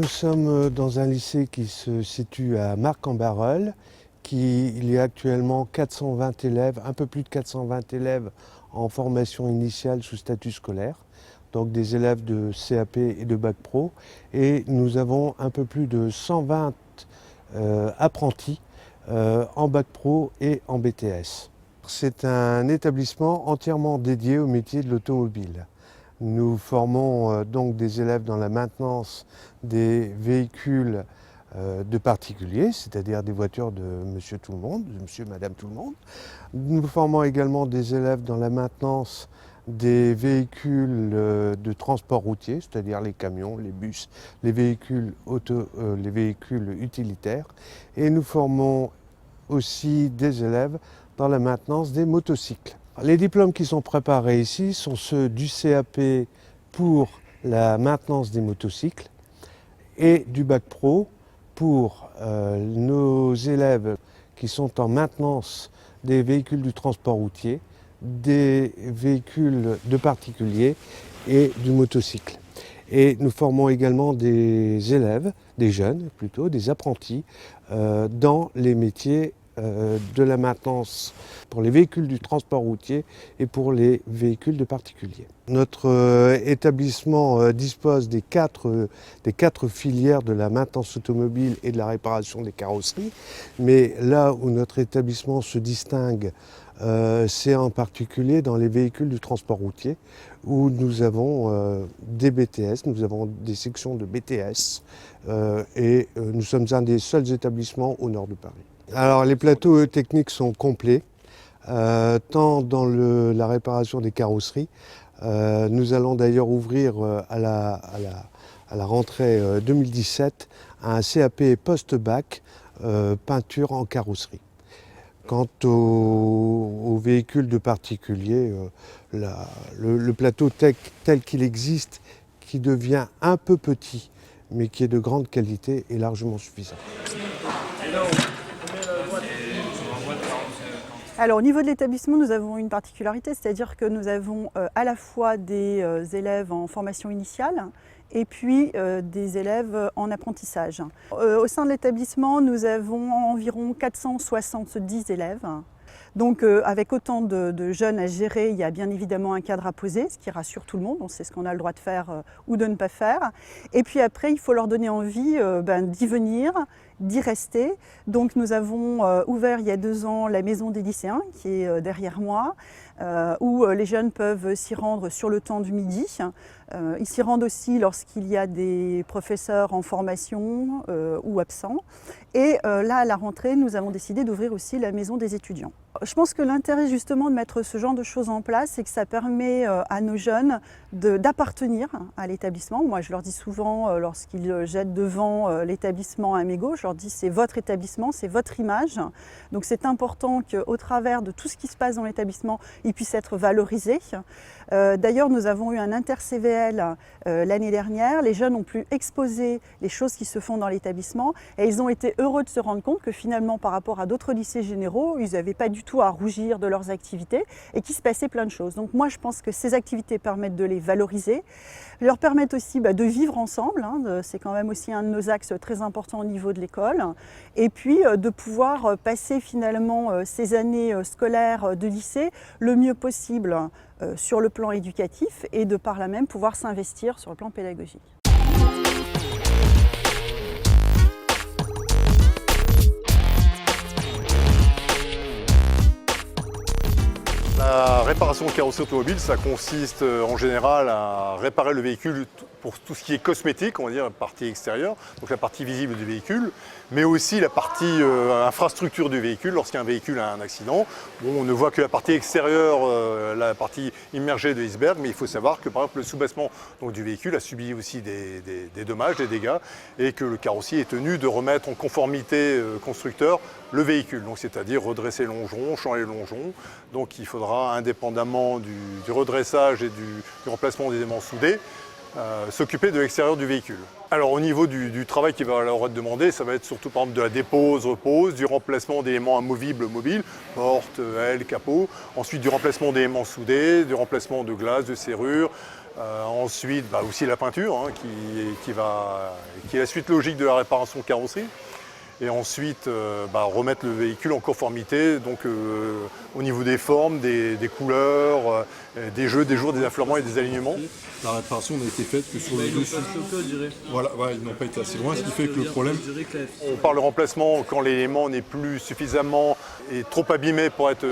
sommes dans un lycée qui se situe à Marcq-en-Barœul, il y a actuellement 420 élèves, un peu plus de 420 élèves en formation initiale sous statut scolaire, donc des élèves de CAP et de Bac Pro, et nous avons un peu plus de 120 apprentis en Bac Pro et en BTS. C'est un établissement entièrement dédié au métier de l'automobile. Nous formons donc des élèves dans la maintenance des véhicules de particuliers, c'est-à-dire des voitures de monsieur tout le monde, de monsieur, madame tout le monde. Nous formons également des élèves dans la maintenance des véhicules de transport routier, c'est-à-dire les camions, les bus, les véhicules utilitaires. Et nous formons aussi des élèves dans la maintenance des motocycles. Les diplômes qui sont préparés ici sont ceux du CAP pour la maintenance des motocycles et du Bac Pro pour nos élèves qui sont en maintenance des véhicules du transport routier, des véhicules de particuliers et du motocycle. Et nous formons également des élèves, des jeunes plutôt, des apprentis dans les métiers de la maintenance pour les véhicules du transport routier et pour les véhicules de particuliers. Notre établissement dispose des quatre filières de la maintenance automobile et de la réparation des carrosseries, mais là où notre établissement se distingue, c'est en particulier dans les véhicules du transport routier, où nous avons des BTS, nous avons des sections de BTS, et nous sommes un des seuls établissements au nord de Paris. Alors les plateaux techniques sont complets, tant dans la réparation des carrosseries. Nous allons d'ailleurs ouvrir à la rentrée 2017 un CAP post-bac peinture en carrosserie. Quant aux véhicules de particuliers, le plateau tel qu'il existe, qui devient un peu petit, mais qui est de grande qualité, est largement suffisant. Alors au niveau de l'établissement, nous avons une particularité, c'est-à-dire que nous avons à la fois des élèves en formation initiale et puis des élèves en apprentissage. Au sein de l'établissement, nous avons environ 470 élèves. Donc avec autant de jeunes à gérer, il y a bien évidemment un cadre à poser, ce qui rassure tout le monde, on sait ce qu'on a le droit de faire ou de ne pas faire. Et puis après, il faut leur donner envie d'y venir, d'y rester. Donc nous avons ouvert il y a 2 ans la maison des lycéens, qui est derrière moi, où les jeunes peuvent s'y rendre sur le temps du midi. Ils s'y rendent aussi lorsqu'il y a des professeurs en formation ou absents. Et là, à la rentrée, nous avons décidé d'ouvrir aussi la maison des étudiants. Je pense que l'intérêt justement de mettre ce genre de choses en place, c'est que ça permet à nos jeunes d'appartenir à l'établissement. Moi, je leur dis souvent, lorsqu'ils jettent devant l'établissement à mes gauches, je leur dis c'est votre établissement, c'est votre image. Donc c'est important qu'au travers de tout ce qui se passe dans l'établissement, ils puissent être valorisés. D'ailleurs, nous avons eu un inter-CVL l'année dernière. Les jeunes ont pu exposer les choses qui se font dans l'établissement et ils ont été heureux de se rendre compte que finalement, par rapport à d'autres lycées généraux, ils n'avaient pas du tout à rougir de leurs activités et qu'il se passait plein de choses. Donc moi, je pense que ces activités permettent de les valoriser, leur permettent aussi de vivre ensemble. C'est quand même aussi un de nos axes très importants au niveau de l'école. Et puis de pouvoir passer finalement ces années scolaires de lycée le mieux possible sur le plan éducatif et de par là même pouvoir s'investir sur le plan pédagogique. La réparation de carrosserie automobile, ça consiste en général à réparer le véhicule pour tout ce qui est cosmétique, on va dire la partie extérieure, donc la partie visible du véhicule, mais aussi la partie infrastructure du véhicule lorsqu'un véhicule a un accident. Bon, on ne voit que la partie extérieure, la partie immergée de l'iceberg, mais il faut savoir que par exemple le soubassement du véhicule a subi aussi des dommages, des dégâts, et que le carrossier est tenu de remettre en conformité constructeur le véhicule, donc c'est-à-dire redresser les longerons, changer les longerons. Donc il faudra, indépendamment du redressage et du remplacement des aimants soudés, s'occuper de l'extérieur du véhicule. Alors au niveau du travail qui va leur être demandé, ça va être surtout par exemple de la dépose, repose, du remplacement d'éléments amovibles, mobiles, porte, ailes, capot, ensuite du remplacement d'éléments soudés, du remplacement de glaces, de serrures, ensuite aussi la peinture qui est la suite logique de la réparation carrosserie. Et ensuite remettre le véhicule en conformité donc, au niveau des formes, des couleurs, des jeux, des jours, des affleurements et des alignements. La réparation n'a été faite que sur le dessus. Voilà, ils n'ont pas été assez loin, ce qui fait que le problème... On parle de remplacement quand l'élément n'est plus suffisamment et trop abîmé pour être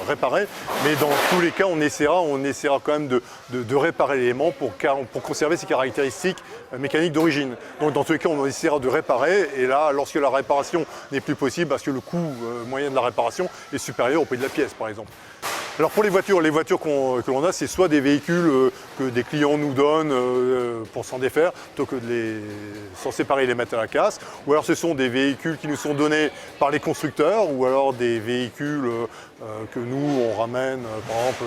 réparé, mais dans tous les cas, on essaiera quand même de réparer l'élément pour conserver ses caractéristiques mécaniques d'origine. Donc dans tous les cas, on essaiera de réparer, et là, lorsque la réparation n'est plus possible, parce que le coût moyen de la réparation est supérieur au prix de la pièce, par exemple. Alors pour les voitures que l'on a, c'est soit des véhicules que des clients nous donnent pour s'en défaire, plutôt que de s'en séparer et les mettre à la casse, ou alors ce sont des véhicules qui nous sont donnés par les constructeurs, ou alors des véhicules que nous on ramène, par exemple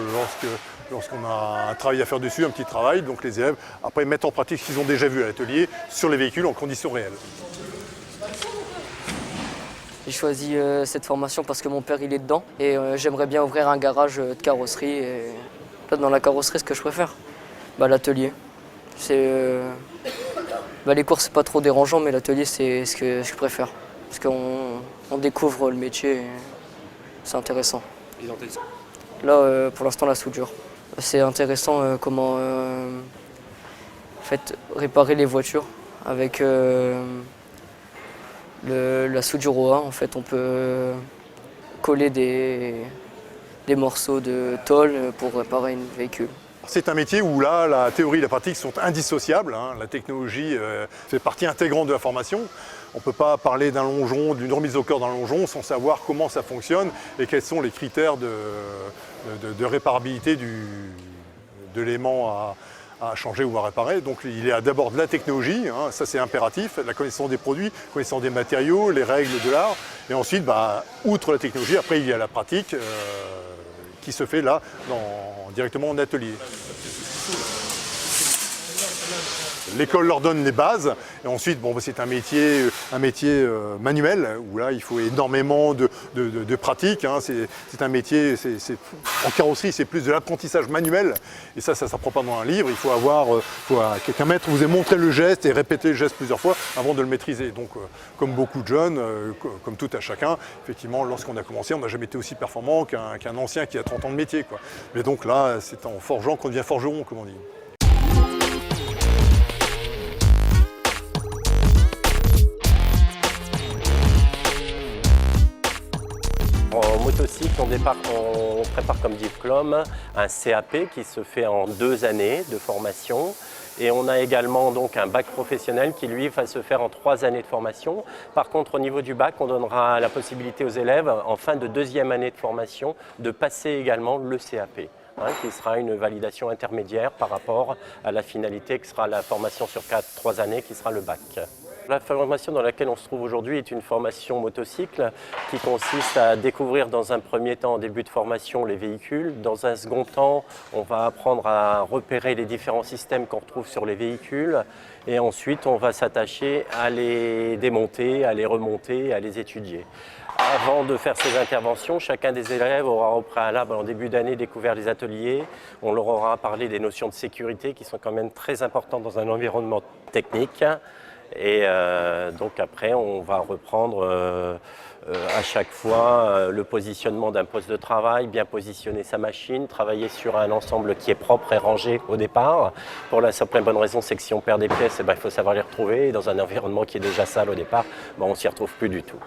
lorsqu'on a un travail à faire dessus, un petit travail, donc les élèves après mettent en pratique ce qu'ils ont déjà vu à l'atelier sur les véhicules en conditions réelles. J'ai choisi cette formation parce que mon père il est dedans et j'aimerais bien ouvrir un garage de carrosserie. Et là, dans la carrosserie, ce que je préfère, l'atelier. Les cours c'est pas trop dérangeant, mais l'atelier c'est ce que je préfère. Parce qu'on découvre le métier et c'est intéressant. Là, pour l'instant, la soudure. C'est intéressant comment réparer les voitures avec la soudure OA. En fait, on peut coller des morceaux de tôle pour réparer un véhicule. C'est un métier où là, la théorie et la pratique sont indissociables. La technologie fait partie intégrante de la formation. On ne peut pas parler d'un longeron, d'une remise au cœur d'un longeron sans savoir comment ça fonctionne et quels sont les critères de réparabilité de l'aimant à changer ou à réparer. Donc il y a d'abord de la technologie, ça c'est impératif, la connaissance des produits, la connaissance des matériaux, les règles de l'art. Et ensuite, outre la technologie, après il y a la pratique qui se fait là, directement en atelier. L'école leur donne les bases et ensuite c'est un métier manuel où là il faut énormément de pratique. C'est un métier, en carrosserie c'est plus de l'apprentissage manuel et ça s'apprend pas dans un livre. Il faut avoir qu'un maître vous ait montré le geste et répété le geste plusieurs fois avant de le maîtriser. Donc comme beaucoup de jeunes, comme tout à chacun, effectivement lorsqu'on a commencé on n'a jamais été aussi performant qu'un ancien qui a 30 ans de métier, quoi. Mais donc là c'est en forgeant qu'on devient forgeron, comme on dit. En motocycle, on prépare comme diplôme un CAP qui se fait en 2 années de formation. Et on a également donc un bac professionnel qui lui va se faire en 3 années de formation. Par contre, au niveau du bac, on donnera la possibilité aux élèves en fin de 2e année de formation de passer également le CAP. Qui sera une validation intermédiaire par rapport à la finalité qui sera la formation sur 3 années qui sera le bac. La formation dans laquelle on se trouve aujourd'hui est une formation motocycle qui consiste à découvrir dans un premier temps, en début de formation, les véhicules. Dans un second temps, on va apprendre à repérer les différents systèmes qu'on retrouve sur les véhicules. Et ensuite, on va s'attacher à les démonter, à les remonter, à les étudier. Avant de faire ces interventions, chacun des élèves aura au préalable, en début d'année, découvert les ateliers. On leur aura parlé des notions de sécurité qui sont quand même très importantes dans un environnement technique. Et donc après, on va reprendre à chaque fois le positionnement d'un poste de travail, bien positionner sa machine, travailler sur un ensemble qui est propre et rangé au départ. Pour la simple et bonne raison, c'est que si on perd des pièces, il faut savoir les retrouver. Et dans un environnement qui est déjà sale au départ, on ne s'y retrouve plus du tout.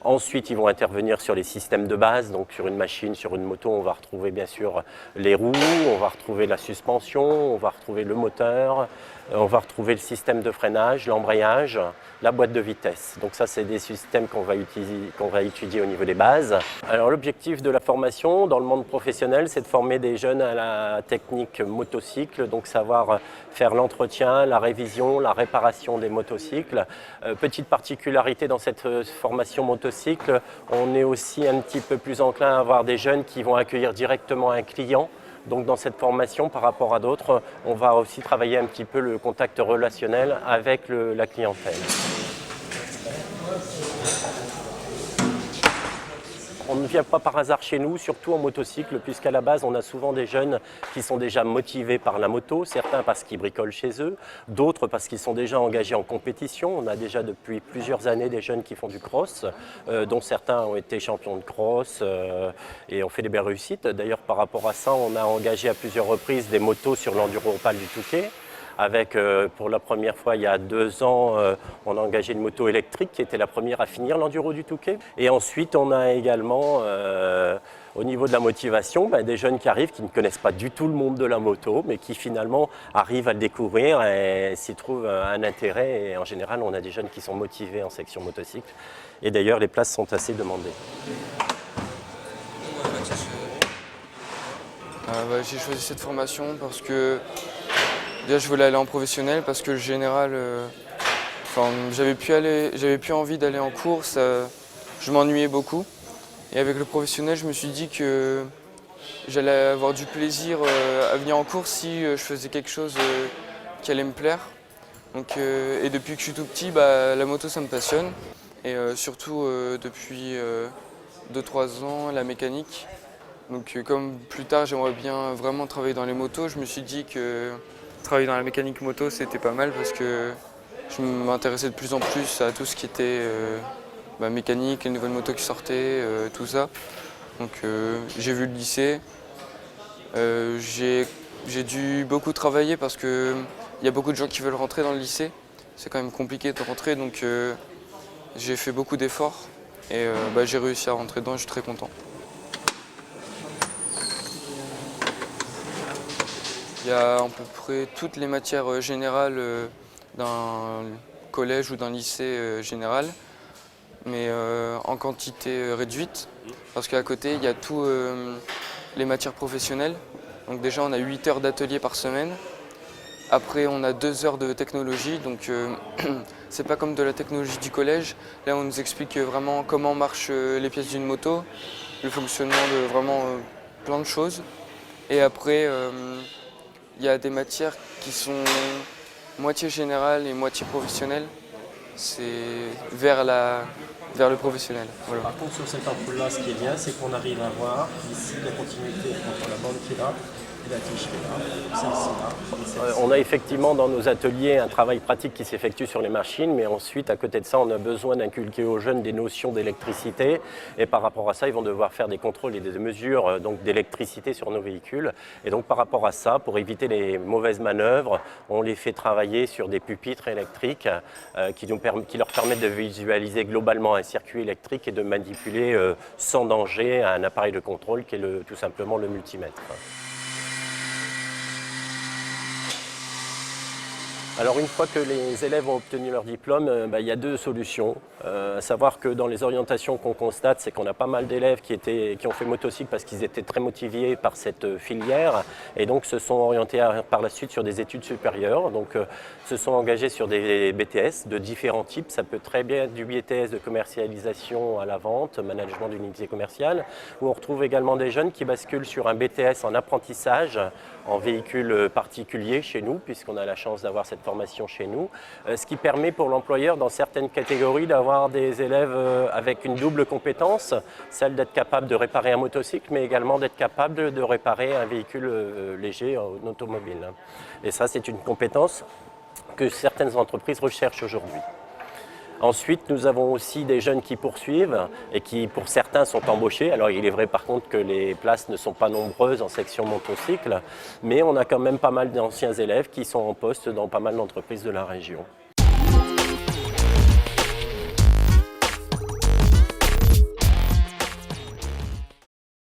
Ensuite, ils vont intervenir sur les systèmes de base, donc sur une machine, sur une moto, on va retrouver bien sûr les roues, on va retrouver la suspension, on va retrouver le moteur, on va retrouver le système de freinage, l'embrayage, la boîte de vitesse. Donc ça, c'est des systèmes qu'on va étudier au niveau des bases. Alors l'objectif de la formation dans le monde professionnel, c'est de former des jeunes à la technique motocycle, donc savoir faire l'entretien, la révision, la réparation des motocycles. Petite particularité dans cette formation motocycle, on est aussi un petit peu plus enclin à avoir des jeunes qui vont accueillir directement un client Donc dans cette formation, par rapport à d'autres, on va aussi travailler un petit peu le contact relationnel avec la clientèle. On ne vient pas par hasard chez nous, surtout en motocycle, puisqu'à la base, on a souvent des jeunes qui sont déjà motivés par la moto, certains parce qu'ils bricolent chez eux, d'autres parce qu'ils sont déjà engagés en compétition. On a déjà depuis plusieurs années des jeunes qui font du cross, dont certains ont été champions de cross et ont fait des belles réussites. D'ailleurs, par rapport à ça, on a engagé à plusieurs reprises des motos sur l'Enduropal du Touquet. Avec, pour la première fois, il y a 2 ans, on a engagé une moto électrique qui était la première à finir l'enduro du Touquet. Et ensuite, on a également, au niveau de la motivation, des jeunes qui arrivent, qui ne connaissent pas du tout le monde de la moto, mais qui finalement arrivent à le découvrir et s'y trouvent un intérêt. Et en général, on a des jeunes qui sont motivés en section motocycle. Et d'ailleurs, les places sont assez demandées. J'ai choisi cette formation parce que déjà, je voulais aller en professionnel parce que le général, j'avais plus envie d'aller en course, je m'ennuyais beaucoup. Et avec le professionnel, je me suis dit que j'allais avoir du plaisir à venir en course si je faisais quelque chose qui allait me plaire. Donc, et depuis que je suis tout petit, la moto, ça me passionne. Et surtout depuis 2-3 ans, la mécanique. Donc comme plus tard, j'aimerais bien vraiment travailler dans les motos, je me suis dit que travailler dans la mécanique moto, c'était pas mal parce que je m'intéressais de plus en plus à tout ce qui était mécanique, les nouvelles motos qui sortaient, tout ça. Donc j'ai vu le lycée. J'ai dû beaucoup travailler parce qu'il y a beaucoup de gens qui veulent rentrer dans le lycée. C'est quand même compliqué de rentrer, donc j'ai fait beaucoup d'efforts et j'ai réussi à rentrer dedans, je suis très content. Il y a à peu près toutes les matières générales d'un collège ou d'un lycée général, mais en quantité réduite, parce qu'à côté, il y a toutes les matières professionnelles. Donc déjà, on a 8 heures d'atelier par semaine. Après, on a 2 heures de technologie, donc c'est pas comme de la technologie du collège. Là, on nous explique vraiment comment marchent les pièces d'une moto, le fonctionnement de vraiment plein de choses. Et après, il y a des matières qui sont moitié générales et moitié professionnelles. C'est vers le professionnel. Voilà. Par contre, sur cette ampoule-là, ce qui est bien, c'est qu'on arrive à voir ici la continuité entre la bande qui est là et la tige qui est là, celle-ci là. On a effectivement dans nos ateliers un travail pratique qui s'effectue sur les machines, mais ensuite, à côté de ça, on a besoin d'inculquer aux jeunes des notions d'électricité. Et par rapport à ça, ils vont devoir faire des contrôles et des mesures d'électricité sur nos véhicules. Et donc, par rapport à ça, pour éviter les mauvaises manœuvres, on les fait travailler sur des pupitres électriques qui leur permettent de visualiser globalement un circuit électrique et de manipuler sans danger un appareil de contrôle qui est tout simplement le multimètre. Alors une fois que les élèves ont obtenu leur diplôme, il y a 2 solutions. À savoir que dans les orientations qu'on constate, c'est qu'on a pas mal d'élèves qui ont fait motocycle parce qu'ils étaient très motivés par cette filière et donc se sont orientés par la suite sur des études supérieures. Donc se sont engagés sur des BTS de différents types. Ça peut très bien être du BTS de commercialisation à la vente, management d'unité commerciale, où on retrouve également des jeunes qui basculent sur un BTS en apprentissage en véhicule particulier chez nous, puisqu'on a la chance d'avoir cette formation chez nous, ce qui permet pour l'employeur dans certaines catégories d'avoir des élèves avec une double compétence, celle d'être capable de réparer un motocycle, mais également d'être capable de réparer un véhicule léger, un automobile. Et ça, c'est une compétence que certaines entreprises recherchent aujourd'hui. Ensuite, nous avons aussi des jeunes qui poursuivent et qui, pour certains, sont embauchés. Alors, il est vrai par contre que les places ne sont pas nombreuses en section motocycle, mais on a quand même pas mal d'anciens élèves qui sont en poste dans pas mal d'entreprises de la région.